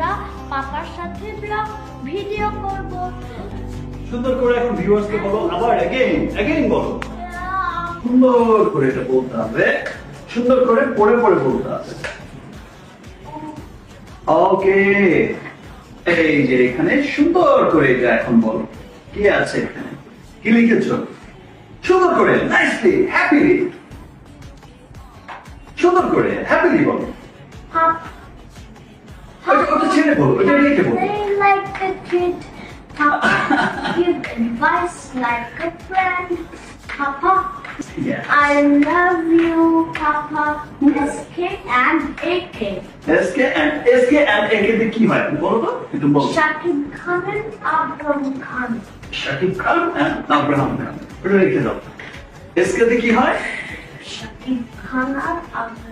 আমরা পাপার সাথে ব্লগ ভিডিও করব। সুন্দর করে এখন ভিউয়ার্সকে বলো, আবার अगेन বলো। সুন্দর করে এটা বলতে হবে, সুন্দর করে পড়ে পড়ে বলতে হবে। ওকে, এই যে এখানে সুন্দর করে এটা এখন বলো, কি আছে এখানে, কি লিখেছো? সুন্দর করে, নাইসলি, হ্যাপিলি, সুন্দর করে হ্যাপিলি বলো। ওটা ছেড়ে বলো, ওটা লিখে বলো। Play like a kid, Papa. Give advice like a friend, Papa. Yeah. I love you, Papa. SK and AK. SK and AK তে কি হয় বলো তো, একটু বলো। Shakib Khan and Abraham Khan. Shakib Khan and Abraham Khan, ওটা লিখে দাও। SK তে কি হয়? Shakib Khan and Abraham